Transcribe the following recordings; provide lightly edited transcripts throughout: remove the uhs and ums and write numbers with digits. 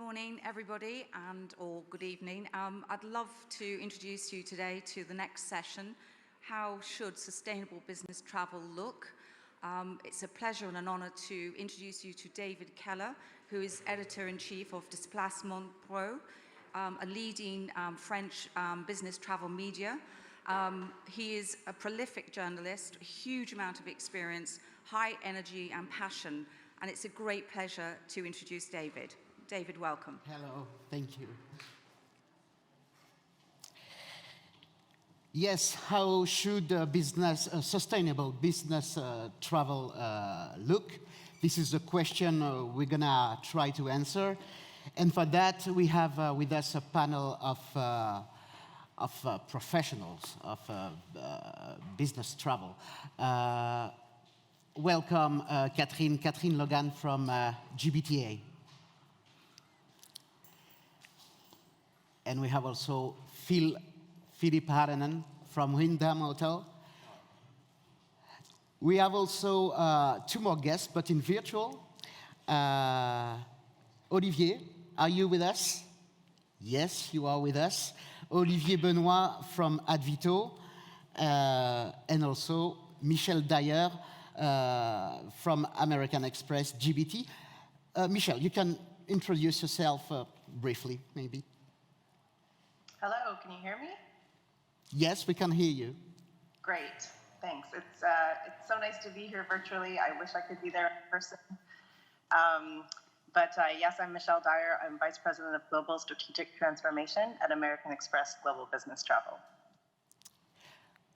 morning, everybody, or good evening. I'd love to introduce you today to the next session, How Should Sustainable Business Travel Look? It's a pleasure and an honor to introduce you to David Keller, who is Editor-in-Chief of Déplacement Pro, a leading French business travel media. He is a prolific journalist, a huge amount of experience, high energy and passion, and it's a great pleasure to introduce David. David, welcome. Hello, thank you. Yes, how should sustainable business travel look? This is a question we're gonna try to answer. And for that, we have with us a panel of professionals of business travel. Welcome, Catherine Logan from GBTA. And we have also Philippe Halanen from Wyndham Hotel. We have also two more guests, but in virtual. Olivier, are you with us? Yes, you are with us. Olivier Benoit from Advito, and also Michel Dyer from American Express GBT. Michel, you can introduce yourself briefly, maybe. Hello, can you hear me? Yes, we can hear you. Great, thanks. It's so nice to be here virtually. I wish I could be there in person. But yes, I'm Michel Dyer. I'm Vice President of Global Strategic Transformation at American Express Global Business Travel.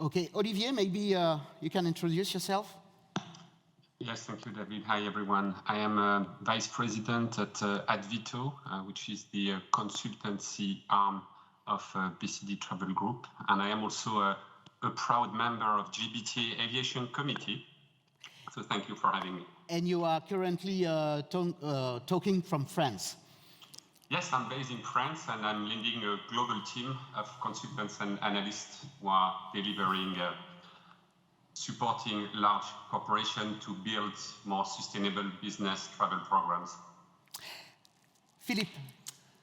Okay, Olivier, maybe you can introduce yourself. Yes, thank you, David. Hi, everyone. I am Vice President at Advito, which is the consultancy arm of BCD Travel Group. And I am also a proud member of GBTA Aviation Committee. So thank you for having me. And you are currently talking from France. Yes, I'm based in France, and I'm leading a global team of consultants and analysts who are delivering, supporting large corporations to build more sustainable business travel programs. Philippe.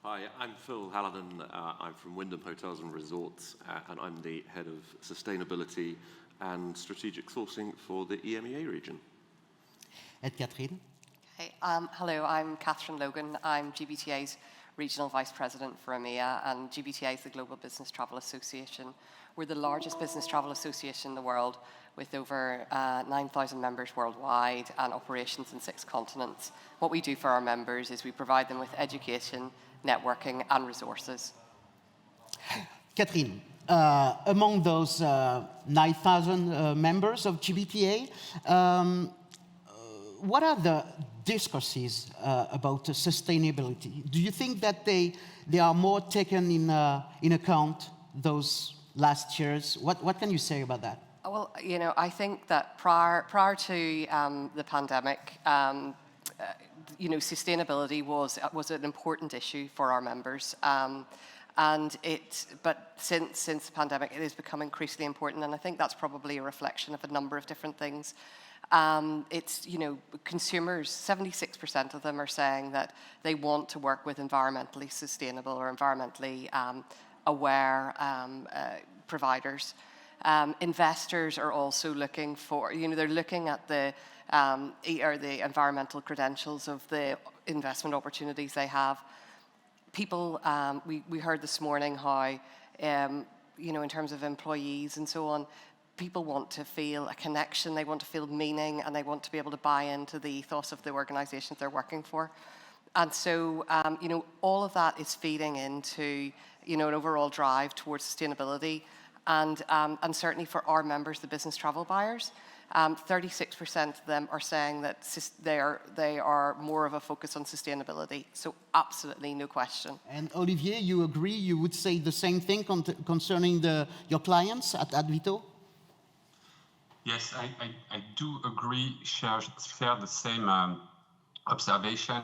Hi, I'm Phil Halanen. I'm from Wyndham Hotels and Resorts, and I'm the head of sustainability and strategic sourcing for the EMEA region. And Catherine. Hey, hello, I'm Catherine Logan. I'm GBTA's Regional Vice President for EMEA, and GBTA is the Global Business Travel Association. We're the largest business travel association in the world, with over 9,000 members worldwide and operations in 6 continents. What we do for our members is we provide them with education, networking and resources. Catherine, among those 9,000 members of GBTA, what are the discourses about sustainability? Do you think that they are more taken in account those last years? What can you say about that? Well, you know, I think that prior to the pandemic, you know, sustainability was an important issue for our members, but since the pandemic, it has become increasingly important, and I think that's probably a reflection of a number of different things. It's, you know, consumers, 76% of them are saying that they want to work with environmentally sustainable or environmentally aware providers. Investors are also looking for, you know, they're looking at the environmental credentials of the investment opportunities they have. People, we heard this morning how, you know, in terms of employees and so on, people want to feel a connection, they want to feel meaning, and they want to be able to buy into the ethos of the organizations they're working for. And so, you know, all of that is feeding into, you know, an overall drive towards sustainability. And certainly for our members, the business travel buyers, 36% of them are saying that they are more of a focus on sustainability. So absolutely no question. And Olivier, you agree? You would say the same thing concerning your clients at Advito? Yes, I do agree, share the same observation.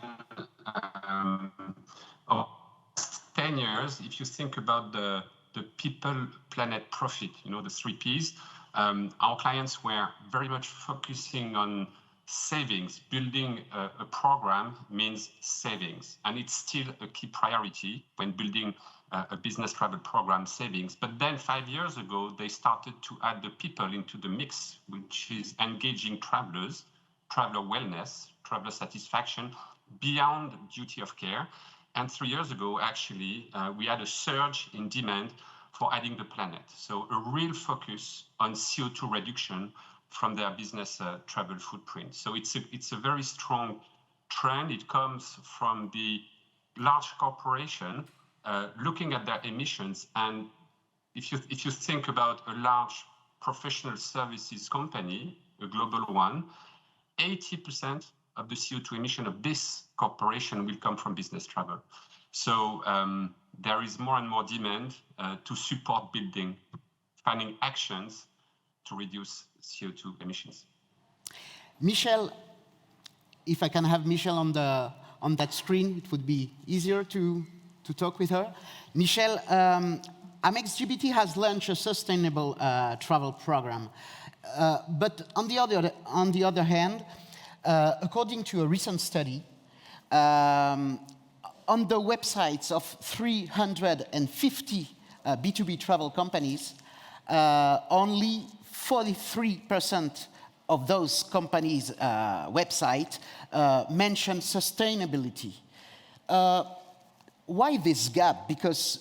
10 years, if you think about the people, planet, profit, you know, the 3 Ps, our clients were very much focusing on savings. Building a program means savings, and it's still a key priority when building a business travel program, savings. But then 5 years ago, they started to add the people into the mix, which is engaging travelers, traveler wellness, traveler satisfaction, beyond duty of care. And 3 years ago, actually, we had a surge in demand for adding the planet. So a real focus on CO2 reduction from their business travel footprint. So it's a very strong trend. It comes from the large corporation looking at their emissions. And if you think about a large professional services company, a global one, 80% of the CO2 emission of this corporation will come from business travel. So there is more and more demand to support finding actions to reduce CO2 emissions. Michelle, if I can have Michelle on that screen, it would be easier to talk with her. Michelle, Amex GBT has launched a sustainable travel program. But on the other hand, according to a recent study, on the websites of 350 B2B travel companies, only 43% of those companies' website mention sustainability. Why this gap? Because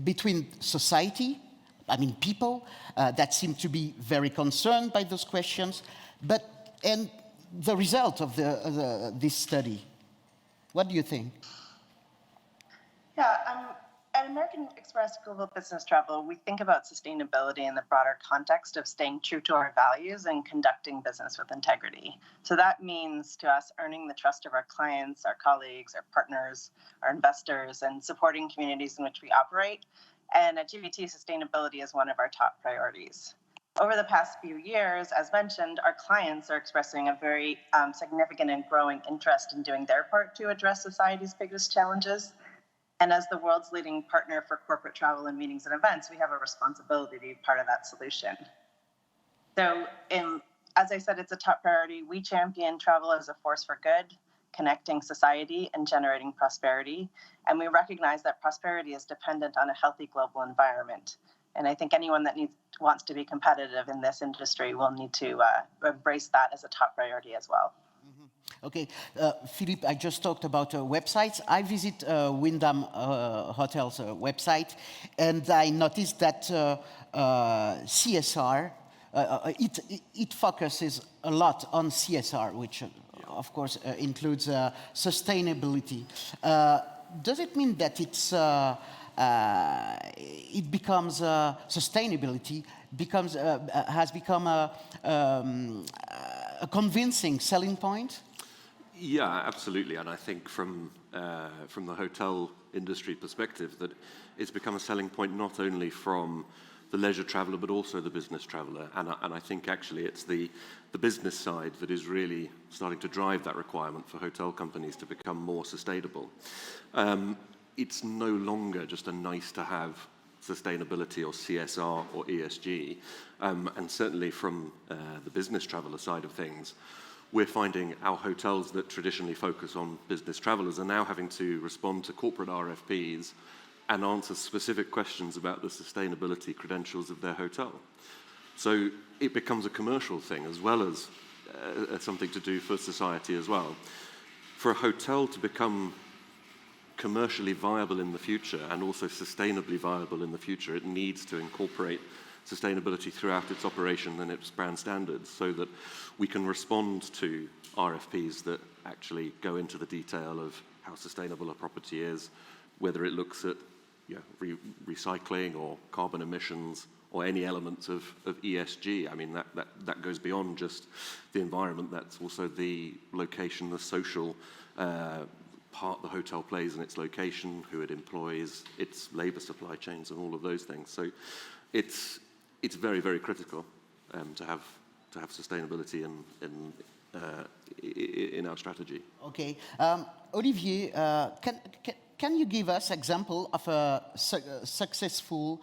between society, I mean people, that seem to be very concerned by those questions, and the result of this study. What do you think? Yeah, at American Express Global Business Travel, we think about sustainability in the broader context of staying true to our values and conducting business with integrity. So that means to us earning the trust of our clients, our colleagues, our partners, our investors, and supporting communities in which we operate. And at GBT, sustainability is one of our top priorities. Over the past few years, as mentioned, our clients are expressing a very significant and growing interest in doing their part to address society's biggest challenges. And as the world's leading partner for corporate travel and meetings and events, we have a responsibility to be part of that solution. So, as I said, it's a top priority. We champion travel as a force for good, connecting society and generating prosperity. And we recognize that prosperity is dependent on a healthy global environment. And I think anyone that wants to be competitive in this industry will need to embrace that as a top priority as well. Okay, Philippe, I just talked about websites. I visit Wyndham Hotel's website, and I noticed that CSR, it focuses a lot on CSR, which of course includes sustainability. Does it mean that it becomes sustainability has become a convincing selling point? Yeah, absolutely. And I think from the hotel industry perspective, that it's become a selling point not only from the leisure traveller, but also the business traveller. And I think actually it's the business side that is really starting to drive that requirement for hotel companies to become more sustainable. It's no longer just a nice to have sustainability or CSR or ESG. And certainly from the business traveller side of things, we're finding our hotels that traditionally focus on business travellers are now having to respond to corporate RFPs and answer specific questions about the sustainability credentials of their hotel. So it becomes a commercial thing as well as something to do for society as well. For a hotel to become commercially viable in the future and also sustainably viable in the future, it needs to incorporate sustainability throughout its operation and its brand standards so that we can respond to RFPs that actually go into the detail of how sustainable a property is, whether it looks at recycling or carbon emissions or any elements of ESG. I mean, that goes beyond just the environment. That's also the location, the social part the hotel plays in its location, who it employs, its labour supply chains and all of those things. So it's very, very critical to have sustainability in our strategy. Okay, Olivier, can you give us example of a successful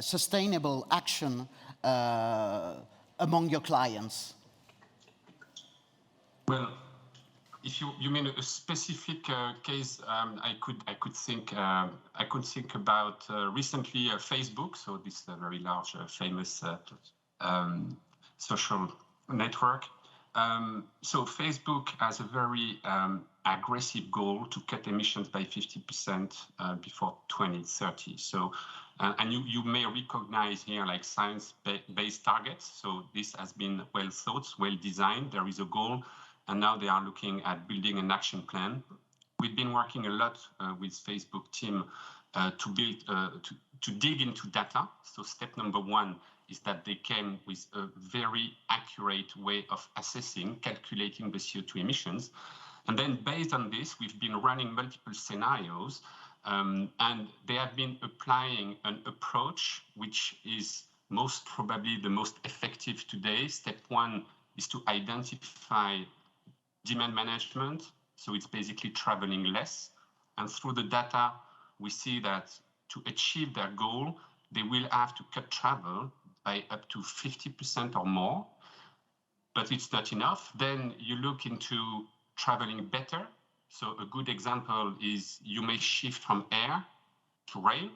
sustainable action among your clients? Well, if you mean a specific case, I could think about recently Facebook. So this very large, famous social network. So Facebook has a very aggressive goal to cut emissions by 50% before 2030. So, and you may recognize here like science-based targets. So this has been well thought, well designed. There is a goal. And now they are looking at building an action plan. We've been working a lot with Facebook team to build, to dig into data. So step number one is that they came with a very accurate way of assessing, calculating the CO2 emissions. And then based on this, we've been running multiple scenarios, and they have been applying an approach which is most probably the most effective today. Step one is to identify demand management, so it's basically traveling less. And through the data, we see that to achieve their goal, they will have to cut travel by up to 50% or more, but it's not enough. Then you look into traveling better. So a good example is you may shift from air to rail.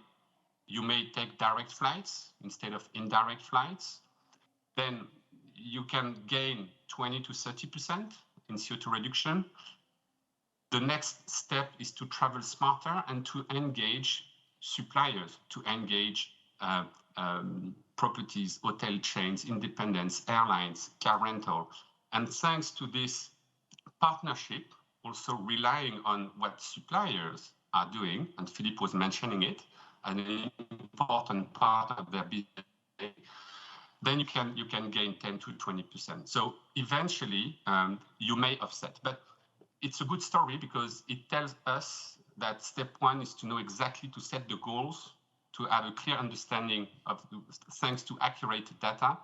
You may take direct flights instead of indirect flights. Then you can gain 20 to 30% in CO2 reduction. The next step is to travel smarter and to engage suppliers, to engage properties, hotel chains, independents, airlines, car rental. And thanks to this partnership, also relying on what suppliers are doing, and Philippe was mentioning it, an important part of their business, then you can gain 10 to 20%. So eventually you may offset, but it's a good story because it tells us that step one is to know exactly to set the goals, to have a clear understanding of, thanks to accurate data,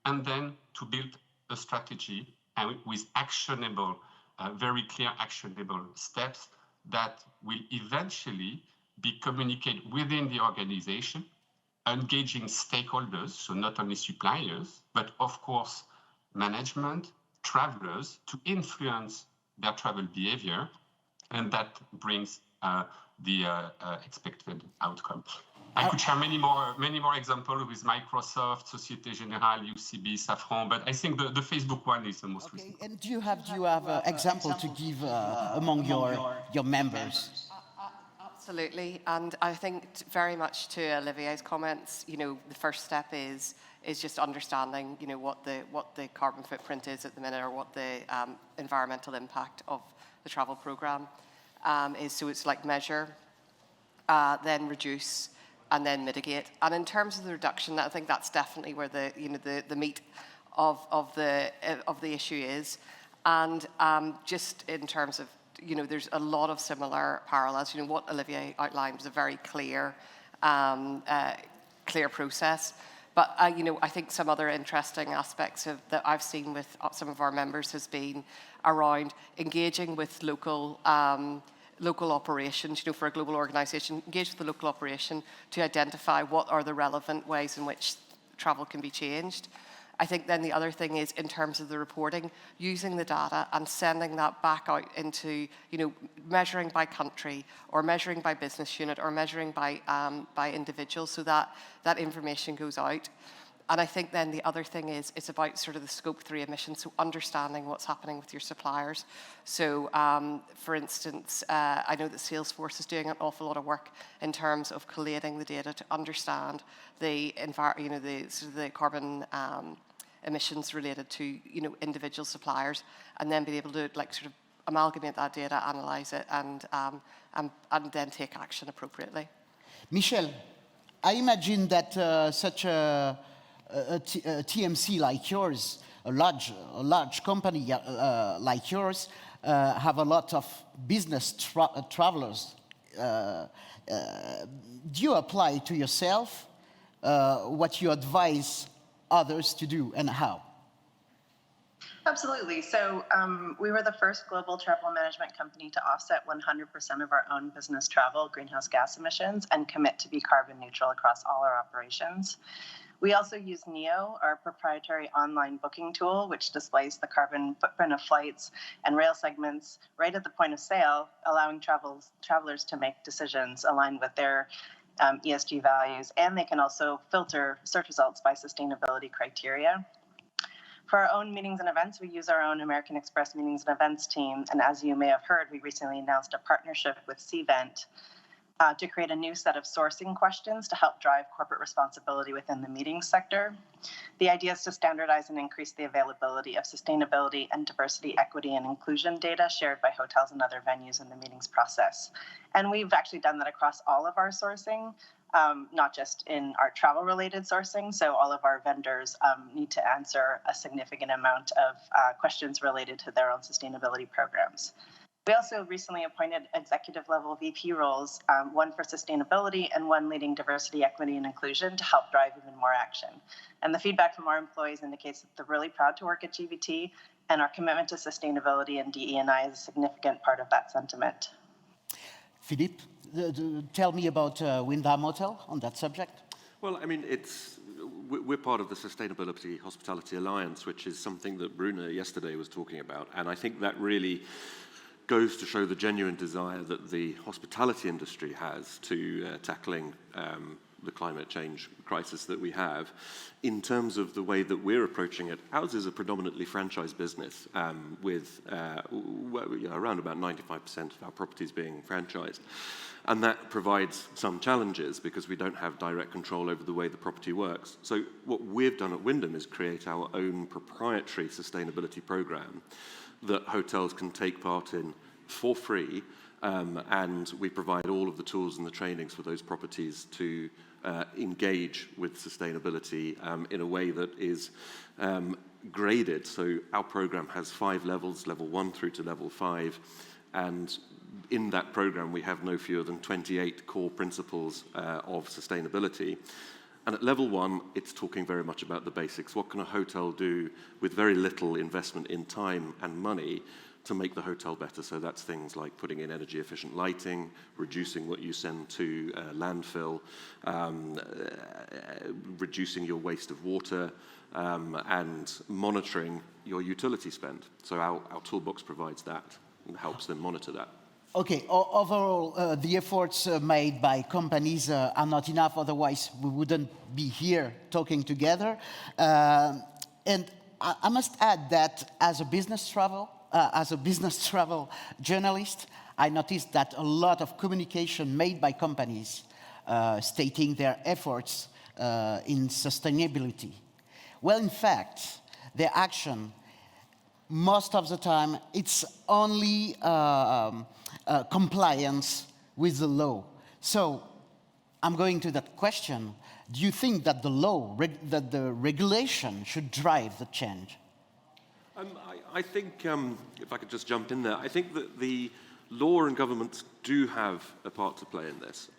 and then to build a strategy and with actionable, very clear actionable steps that will eventually be communicated within the organization, engaging stakeholders, so not only suppliers, but of course, management, travelers, to influence their travel behavior, and that brings the expected outcome. I could share many more examples with Microsoft, Société Générale, UCB, Safran, but I think the Facebook one is the most recent. And do you have an example to give among your members? Absolutely, and I think very much to Olivier's comments, the first step is just understanding, what the carbon footprint is at the minute, or what the environmental impact of the travel program is. So it's like measure, then reduce, and then mitigate. And in terms of the reduction, I think that's definitely where the meat of the issue is. And just in terms of, there's a lot of similar parallels. What Olivier outlined was a very clear process. But I think some other interesting aspects that I've seen with some of our members has been around engaging with local operations. For a global organisation, engage with the local operation to identify what are the relevant ways in which travel can be changed. I think then the other thing is in terms of the reporting, using the data and sending that back out into, measuring by country or measuring by business unit or measuring by individuals, so that that information goes out. And I think then the other thing is it's about sort of the scope 3 emissions, so understanding what's happening with your suppliers. So, for instance, I know that Salesforce is doing an awful lot of work in terms of collating the data to understand the the carbon emissions related to individual suppliers, and then be able to sort of amalgamate that data, analyze it, and then take action appropriately. Michel, I imagine that such a TMC like yours, a large company like yours, have a lot of business travelers. Do you apply to yourself what you advise others to do, and how? Absolutely. So we were the first global travel management company to offset 100% of our own business travel greenhouse gas emissions and commit to be carbon neutral across all our operations. We also use NEO, our proprietary online booking tool, which displays the carbon footprint of flights and rail segments right at the point of sale, allowing travelers to make decisions aligned with their ESG values. And they can also filter search results by sustainability criteria. For our own meetings and events, we use our own American Express meetings and events team. And as you may have heard, we recently announced a partnership with Cvent to create a new set of sourcing questions to help drive corporate responsibility within the meeting sector. The idea is to standardize and increase the availability of sustainability and diversity, equity, and inclusion data shared by hotels and other venues in the meetings process. And we've actually done that across all of our sourcing, not just in our travel-related sourcing. So all of our vendors need to answer a significant amount of questions related to their own sustainability programs. We also recently appointed executive-level VP roles, one for sustainability and one leading diversity, equity, and inclusion to help drive even more action. And the feedback from our employees indicates that they're really proud to work at GBT, and our commitment to sustainability and DE&I is a significant part of that sentiment. Philippe, tell me about Wyndham Hotel on that subject. Well, I mean, we're part of the Sustainability Hospitality Alliance, which is something that Bruna yesterday was talking about, and I think that really goes to show the genuine desire that the hospitality industry has to tackling the climate change crisis that we have. In terms of the way that we're approaching it, ours is a predominantly franchise business with around about 95% of our properties being franchised. And that provides some challenges because we don't have direct control over the way the property works. So what we've done at Wyndham is create our own proprietary sustainability program that hotels can take part in for free, and we provide all of the tools and the trainings for those properties to engage with sustainability in a way that is graded. So our program has 5 levels, level 1 through to level 5, and in that program we have no fewer than 28 core principles of sustainability. And at level 1, it's talking very much about the basics. What can a hotel do with very little investment in time and money to make the hotel better? So that's things like putting in energy efficient lighting, reducing what you send to landfill, reducing your waste of water, and monitoring your utility spend. So our toolbox provides that and helps them monitor that. Okay, overall, the efforts made by companies are not enough, otherwise we wouldn't be here talking together. And I must add that as a business travel journalist, I noticed that a lot of communication made by companies stating their efforts in sustainability. Well, in fact, their action, most of the time, it's only compliance with the law. So I'm going to that question. Do you think that the law, that the regulation should drive the change? I think, if I could just jump in there, I think that the law and governments do have a part to play in this.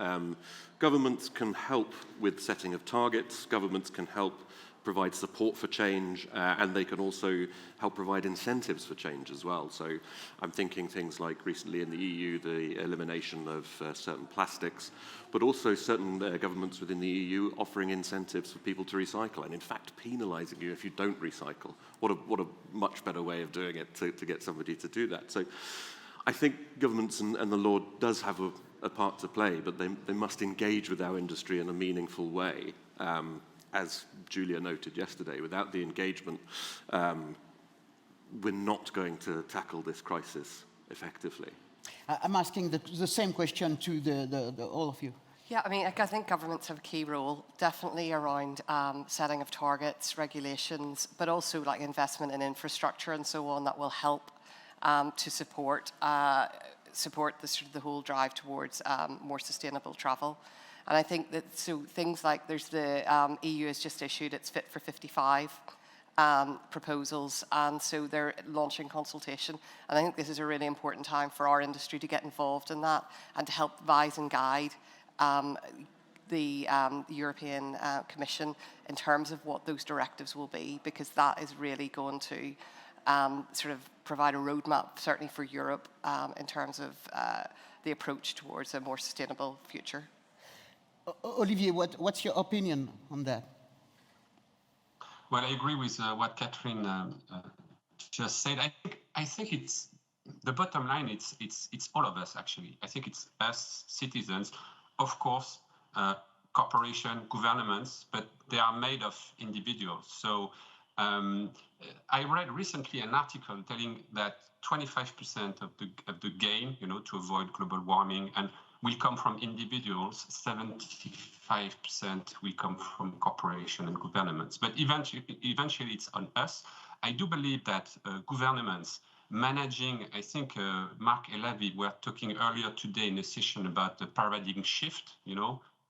Governments can help with setting of targets, governments can help provide support for change, and they can also help provide incentives for change as well. So I'm thinking things like recently in the EU, the elimination of certain plastics, but also certain governments within the EU offering incentives for people to recycle, and in fact penalising you if you don't recycle. What a much better way of doing it to get somebody to do that. So I think governments and the law does have a part to play, but they must engage with our industry in a meaningful way. As Julia noted yesterday, without the engagement, we're not going to tackle this crisis effectively. I'm asking the same question to all of you. Yeah, I mean, I think governments have a key role, definitely around setting of targets, regulations, but also like investment in infrastructure and so on that will help to support the whole drive towards more sustainable travel. And I think that, so things like there's the EU has just issued its Fit for 55 proposals, and so they're launching consultation. And I think this is a really important time for our industry to get involved in that and to help advise and guide the European Commission in terms of what those directives will be, because that is really going to sort of provide a roadmap, certainly for Europe, in terms of the approach towards a more sustainable future. Olivier, what's your opinion on that? Well, I agree with what Catherine just said. I think it's the bottom line. It's all of us actually. I think it's us citizens, of course, corporation, governments, but they are made of individuals. So I read recently an article telling that 25% of the gain, to avoid global warming, and will come from individuals. 75% will come from corporation and governments. But eventually, it's on us. I do believe that governments managing, I think Mark and Lavi were talking earlier today in a session about the paradigm shift,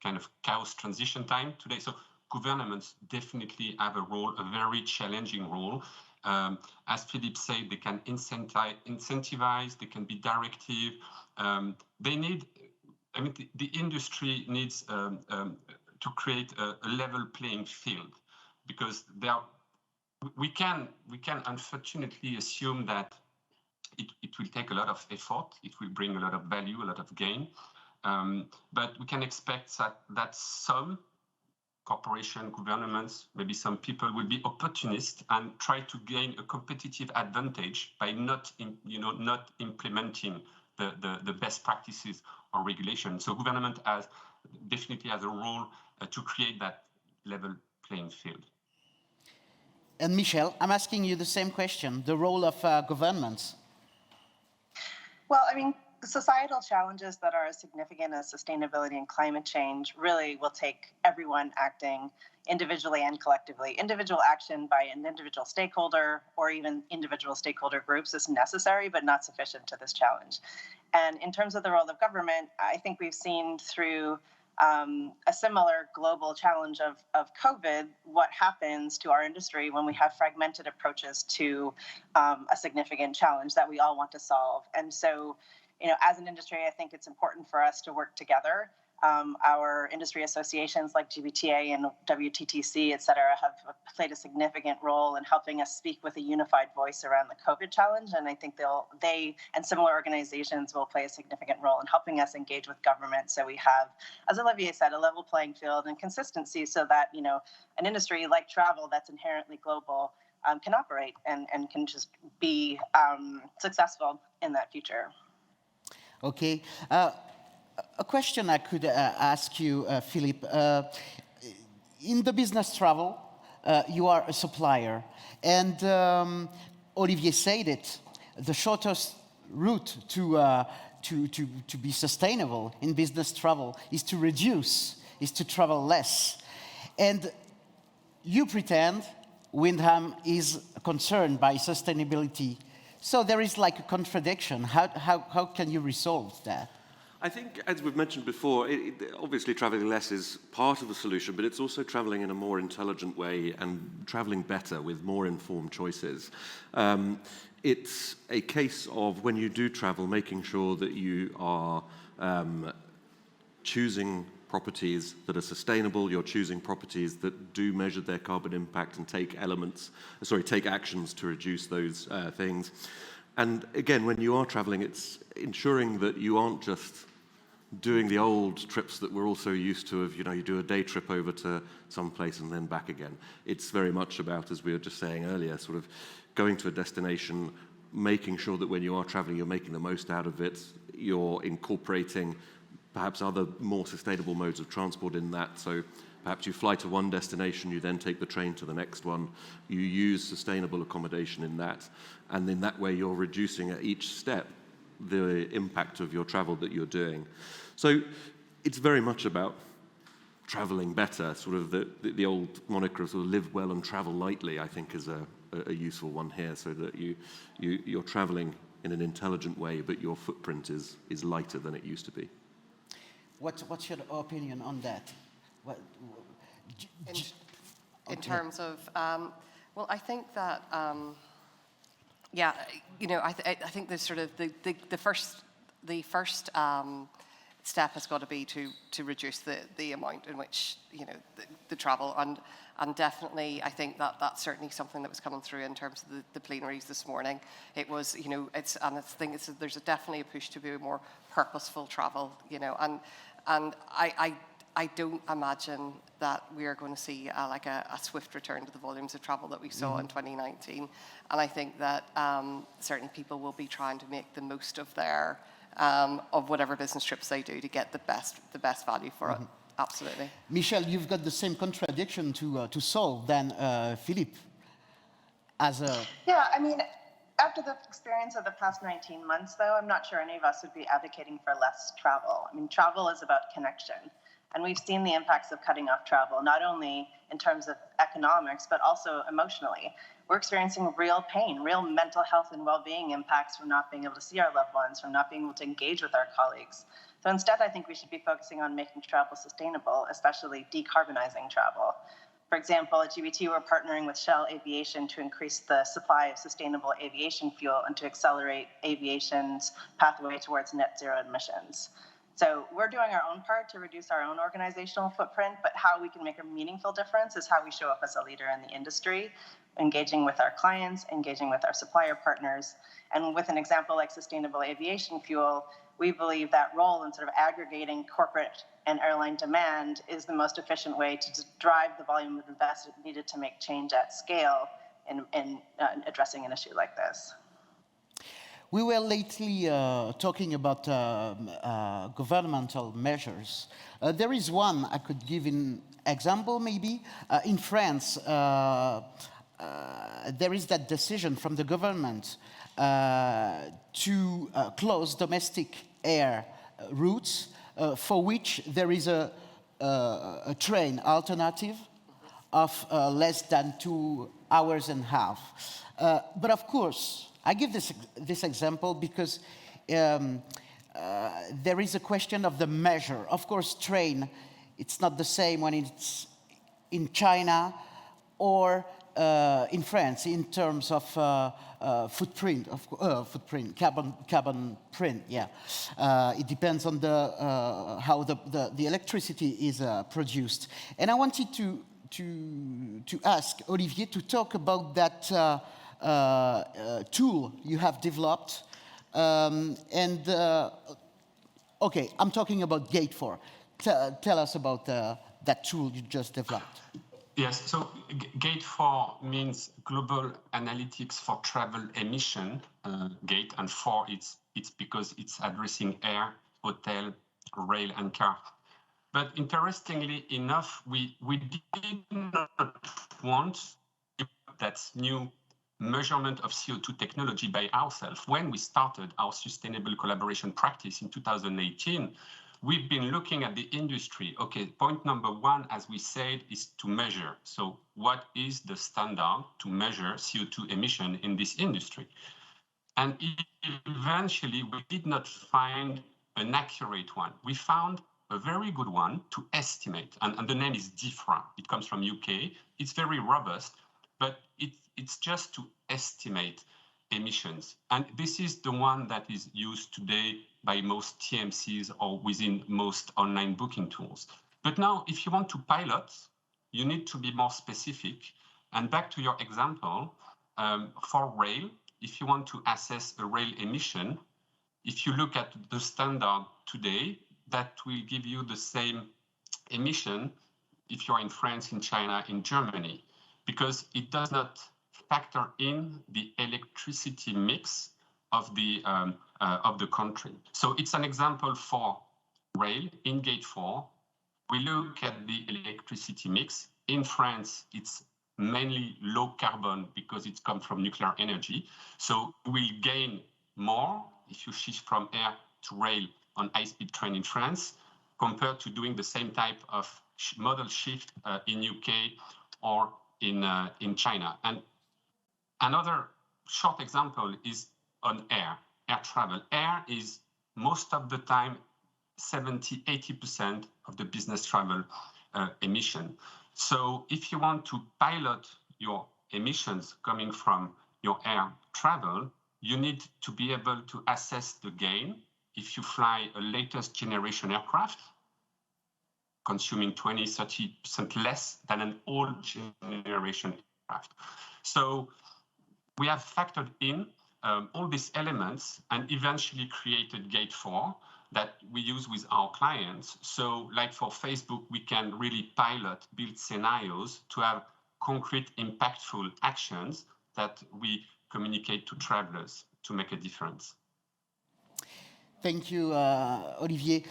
kind of chaos transition time today. So governments definitely have a role, a very challenging role. As Philippe said, they can incentivize, they can be directive. They need, the industry needs to create a level playing field, because we can unfortunately assume that it will take a lot of effort, it will bring a lot of value, a lot of gain, but we can expect that some corporation, governments, maybe some people will be opportunists and try to gain a competitive advantage by not implementing the best practices or regulation. So government definitely has a role to create that level playing field. And Michel, I'm asking you the same question, the role of governments. Well, societal challenges that are as significant as sustainability and climate change really will take everyone acting individually and collectively. Individual action by an individual stakeholder or even individual stakeholder groups is necessary, but not sufficient to this challenge. And in terms of the role of government, I think we've seen through a similar global challenge of COVID, what happens to our industry when we have fragmented approaches to a significant challenge that we all want to solve. And so, as an industry, I think it's important for us to work together. Our industry associations like GBTA and WTTC, et cetera, have played a significant role in helping us speak with a unified voice around the COVID challenge. And I think they and similar organizations will play a significant role in helping us engage with government. So we have, as Olivier said, a level playing field and consistency so that, an industry like travel that's inherently global can operate and can just be successful in that future. Okay. A question I could ask you, Philippe. In the business travel, you are a supplier. And Olivier said it, the shortest route to be sustainable in business travel is to reduce, is to travel less. And you pretend Wyndham is concerned by sustainability. So there is like a contradiction. How can you resolve that? I think, as we've mentioned before, obviously traveling less is part of the solution, but it's also traveling in a more intelligent way and traveling better with more informed choices. It's a case of, when you do travel, making sure that you are choosing properties that are sustainable, you're choosing properties that do measure their carbon impact and take actions to reduce those things. And again, when you are traveling, it's ensuring that you aren't just doing the old trips that we're also used to of, you do a day trip over to some place and then back again. It's very much about, as we were just saying earlier, sort of going to a destination, making sure that when you are traveling, you're making the most out of it, you're incorporating perhaps other more sustainable modes of transport in that. So perhaps you fly to one destination, you then take the train to the next one, you use sustainable accommodation in that, and in that way you're reducing at each step the impact of your travel that you're doing. So it's very much about traveling better, sort of the old moniker of sort of live well and travel lightly, I think is a useful one here, so that you're traveling in an intelligent way, but your footprint is lighter than it used to be. What's your opinion on that? In terms of, well, I think that, I think the sort of the first step has got to be to reduce the amount in which the travel, and definitely I think that's certainly something that was coming through in terms of the plenaries this morning. It was there's definitely a push to be more purposeful travel, and I don't imagine that we are going to see a swift return to the volumes of travel that we saw in 2019. And I think that certainly people will be trying to make the most of their of whatever business trips they do to get the best value for it. Absolutely. Michelle, you've got the same contradiction to solve than Philippe. Yeah, I mean, after the experience of the past 19 months, though, I'm not sure any of us would be advocating for less travel. I mean, travel is about connection. And we've seen the impacts of cutting off travel, not only in terms of economics, but also emotionally. We're experiencing real pain, real mental health and well-being impacts from not being able to see our loved ones, from not being able to engage with our colleagues. So instead, I think we should be focusing on making travel sustainable, especially decarbonizing travel. For example, at GBT, we're partnering with Shell Aviation to increase the supply of sustainable aviation fuel and to accelerate aviation's pathway towards net zero emissions. So we're doing our own part to reduce our own organizational footprint, but how we can make a meaningful difference is how we show up as a leader in the industry, engaging with our clients, engaging with our supplier partners. And with an example like sustainable aviation fuel, we believe that role in sort of aggregating corporate and airline demand is the most efficient way to drive the volume of investment needed to make change at scale in addressing an issue like this. We were lately talking about governmental measures. There is one I could give an example, maybe. In France, there is that decision from the government to close domestic air routes for which there is a train alternative of less than 2 hours and a half. But of course, I give this example because there is a question of the measure. Of course, train, it's not the same when it's in China or in France in terms of footprint, carbon print. Yeah, it depends on how the electricity is produced. And I wanted to ask Olivier to talk about that tool you have developed. Okay, I'm talking about Gate 4. Tell us about that tool you just developed. Yes, so Gate 4 means Global Analytics for Travel Emission, Gate, and 4 it's because it's addressing air, hotel, rail, and car. But interestingly enough, we did not want that new measurement of CO2 technology by ourselves. When we started our sustainable collaboration practice in 2018, we've been looking at the industry. Okay, point number one, as we said, is to measure. So what is the standard to measure CO2 emission in this industry? And eventually, we did not find an accurate one. We found a very good one to estimate, and the name is DIFRA. It comes from UK. It's very robust, but it's just to estimate emissions. And this is the one that is used today by most TMCs or within most online booking tools. But now, if you want to pilot, you need to be more specific. And back to your example, for rail, if you want to assess a rail emission, if you look at the standard today, that will give you the same emission if you're in France, in China, in Germany, because it does not factor in the electricity mix of the country. So it's an example for rail in Gate 4. We look at the electricity mix. In France, it's mainly low carbon because it comes from nuclear energy. So we'll gain more if you shift from air to rail on high-speed train in France compared to doing the same type of model shift in UK or in China. And another short example is on air travel. Air is most of the time 70-80% of the business travel emission. So if you want to pilot your emissions coming from your air travel, you need to be able to assess the gain if you fly a latest generation aircraft, consuming 20-30% less than an old generation aircraft. So we have factored in all these elements and eventually created Gate 4, that we use with our clients. So like for Facebook, we can really build scenarios to have concrete, impactful actions that we communicate to travelers to make a difference. Thank you, Olivier.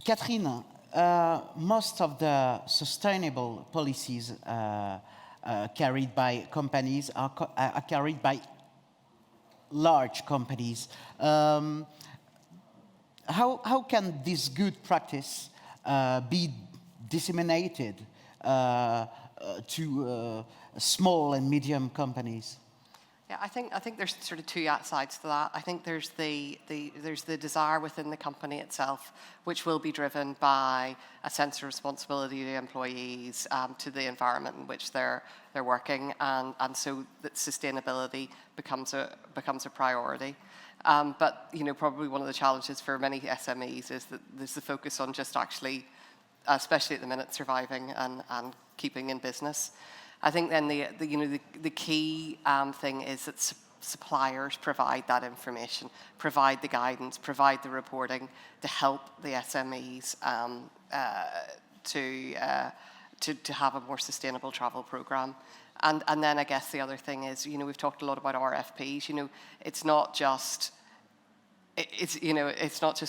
Catherine, most of the sustainable policies carried by companies are carried by large companies. How can this good practice be disseminated to small and medium companies? Yeah, I think there's sort of two sides to that. I think there's the desire within the company itself, which will be driven by a sense of responsibility to employees, to the environment in which they're working, and so that sustainability becomes a priority. But probably one of the challenges for many SMEs is that there's the focus on just actually, especially at the minute, surviving and keeping in business. I think then the key thing is that suppliers provide that information, provide the guidance, provide the reporting to help the SMEs to have a more sustainable travel program. And then I guess the other thing is, we've talked a lot about RFPs. It's not just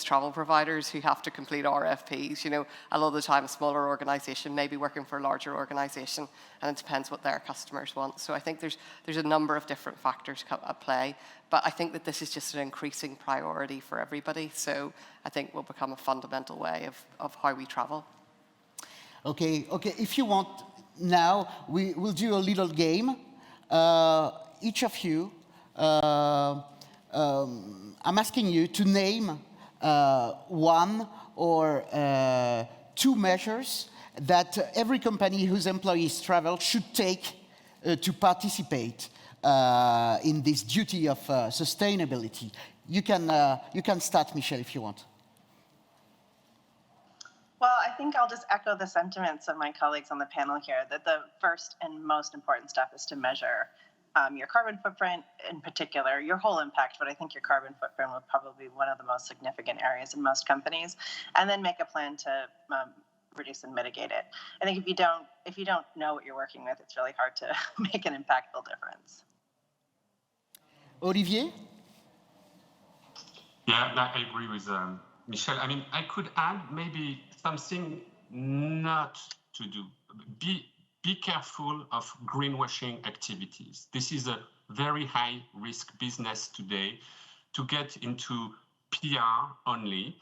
travel providers who have to complete RFPs. A lot of the time a smaller organization may be working for a larger organization, and it depends what their customers want. So I think there's a number of different factors at play, but I think that this is just an increasing priority for everybody. So I think will become a fundamental way of how we travel. Okay. If you want, now we will do a little game. Each of you, I'm asking you to name one or two measures that every company whose employees travel should take to participate in this duty of sustainability. You can start, Michelle, if you want. Well, I think I'll just echo the sentiments of my colleagues on the panel here, that the first and most important step is to measure your carbon footprint in particular, your whole impact, but I think your carbon footprint will probably be one of the most significant areas in most companies, and then make a plan to reduce and mitigate it. I think if you don't know what you're working with, it's really hard to make an impactful difference. Olivier? Yeah, I agree with Michelle. I mean, I could add maybe something not to do. Be careful of greenwashing activities. This is a very high risk business today. To get into PR only,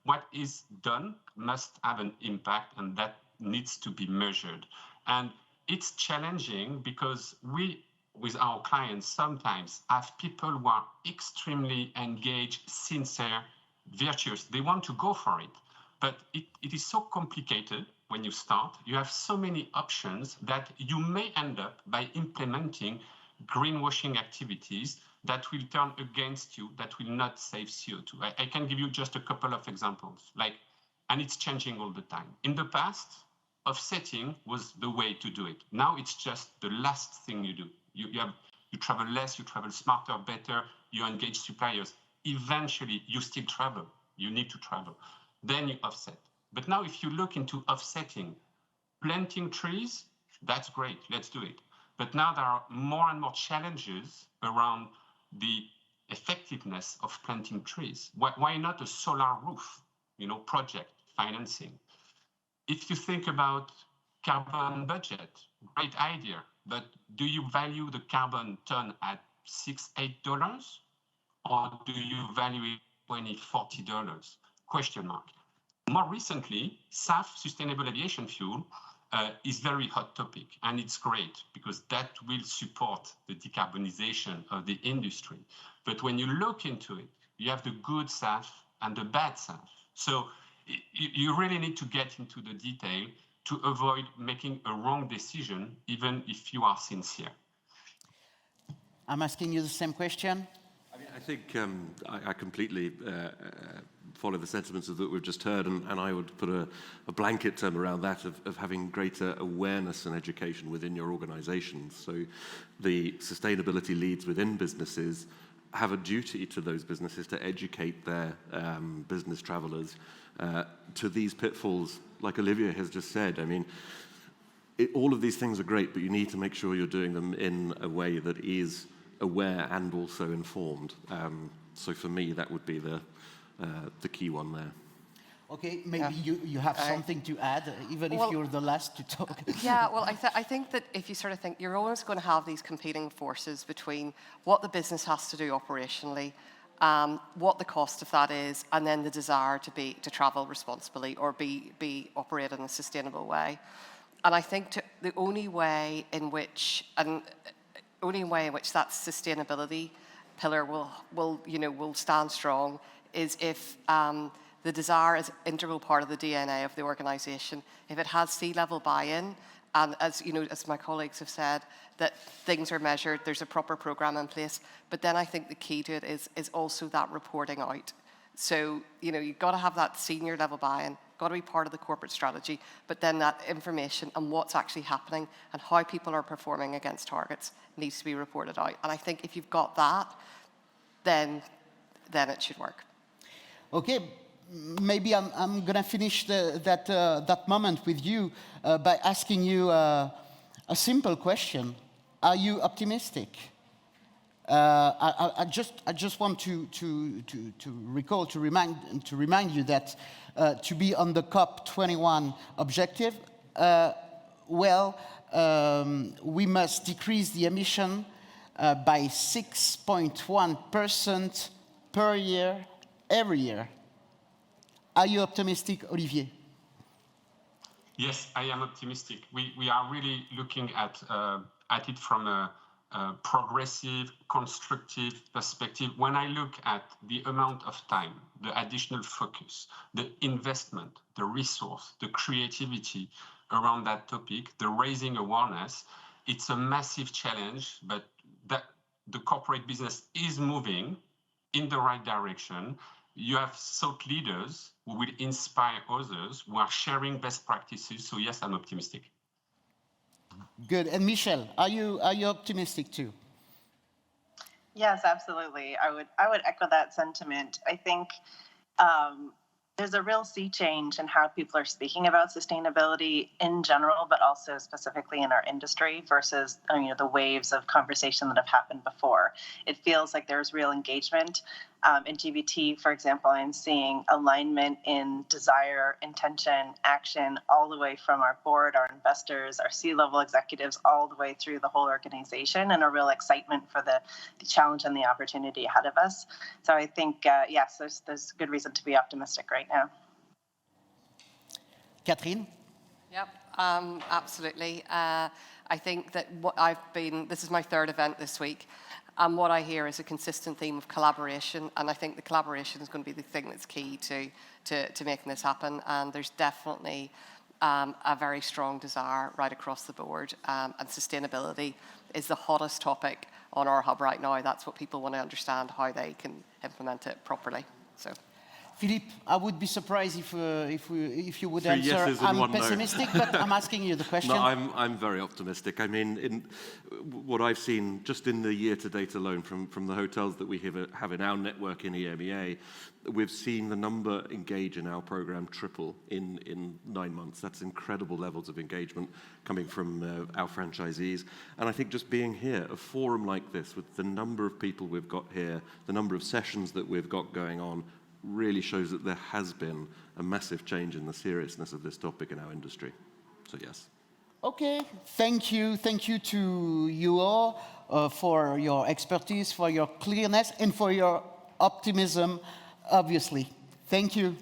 what is done must have an impact, and that needs to be measured. And it's challenging because we, with our clients, sometimes have people who are extremely engaged, sincere, virtuous. They want to go for it, but it is so complicated. When you start, you have so many options that you may end up by implementing greenwashing activities that will turn against you, that will not save CO2. I can give you just a couple of examples, and it's changing all the time. In the past, offsetting was the way to do it. Now it's just the last thing you do. You travel less, you travel smarter, better, you engage suppliers. Eventually, you still travel. You need to travel. Then you offset. But now if you look into offsetting, planting trees, that's great, let's do it. But now there are more and more challenges around the effectiveness of planting trees. Why not a solar roof, project financing? If you think about carbon budget, great idea, but do you value the carbon ton at $6-8? Or do you value it $20, $40? Question mark. More recently, SAF, sustainable aviation fuel, is very hot topic, and it's great because that will support the decarbonization of the industry. But when you look into it, you have the good SAF and the bad SAF. So you really need to get into the detail to avoid making a wrong decision, even if you are sincere. I'm asking you the same question. I think I completely follow the sentiments that we've just heard, and I would put a blanket term around that of having greater awareness and education within your organizations. So the sustainability leads within businesses have a duty to those businesses to educate their business travelers to these pitfalls, like Olivier has just said. I mean, all of these things are great, but you need to make sure you're doing them in a way that is aware and also informed. So for me, that would be the key one there. Okay, maybe you have something to add, even if you're the last to talk. Yeah, well, I think that if you sort of think, you're always going to have these competing forces between what the business has to do operationally, what the cost of that is, and then the desire to travel responsibly or be operate in a sustainable way. And I think the only way in which that sustainability pillar will stand strong is if the desire is an integral part of the DNA of the organisation. If it has C-level buy-in, and as my colleagues have said, that things are measured, there's a proper programme in place. But then I think the key to it is also that reporting out. So you've got to have that senior level buy-in, got to be part of the corporate strategy, but then that information and what's actually happening and how people are performing against targets needs to be reported out. And I think if you've got that, then it should work. Okay. Maybe I'm going to finish that moment with you by asking you a simple question. Are you optimistic? I just want to remind you that to be on the COP21 objective, we must decrease the emission by 6.1% per year, every year. Are you optimistic, Olivier? Yes, I am optimistic. We are really looking at it from a progressive, constructive perspective. When I look at the amount of time, the additional focus, the investment, the resource, the creativity around that topic, the raising awareness, it's a massive challenge, but that the corporate business is moving in the right direction. You have thought leaders who will inspire others, who are sharing best practices. So yes, I'm optimistic. Good. And Michelle, are you optimistic too? Yes, absolutely. I would echo that sentiment. I think there's a real sea change in how people are speaking about sustainability in general, but also specifically in our industry versus the waves of conversation that have happened before. It feels like there's real engagement. In GBT, for example, I'm seeing alignment in desire, intention, action, all the way from our board, our investors, our C-level executives, all the way through the whole organization, and a real excitement for the challenge and the opportunity ahead of us. So I think, yes, there's good reason to be optimistic right now. Catherine? Yep, absolutely. I think that this is my third event this week. And what I hear is a consistent theme of collaboration, and I think the collaboration is going to be the thing that's key to making this happen. And there's definitely a very strong desire right across the board, and sustainability is the hottest topic on our hub right now. That's what people want to understand, how they can implement it properly. So. Philippe, I would be surprised if you would answer. Yeses and I'm one pessimistic, but I'm asking you the question. No, I'm very optimistic. I mean, in what I've seen just in the year to date alone from the hotels that we have in our network in EMEA, we've seen the number engage in our program triple in 9 months. That's incredible levels of engagement coming from our franchisees. And I think just being here, a forum like this, with the number of people we've got here, the number of sessions that we've got going on, really shows that there has been a massive change in the seriousness of this topic in our industry. So yes. Okay, thank you to you all for your expertise, for your clearness, and for your optimism, obviously. Thank you.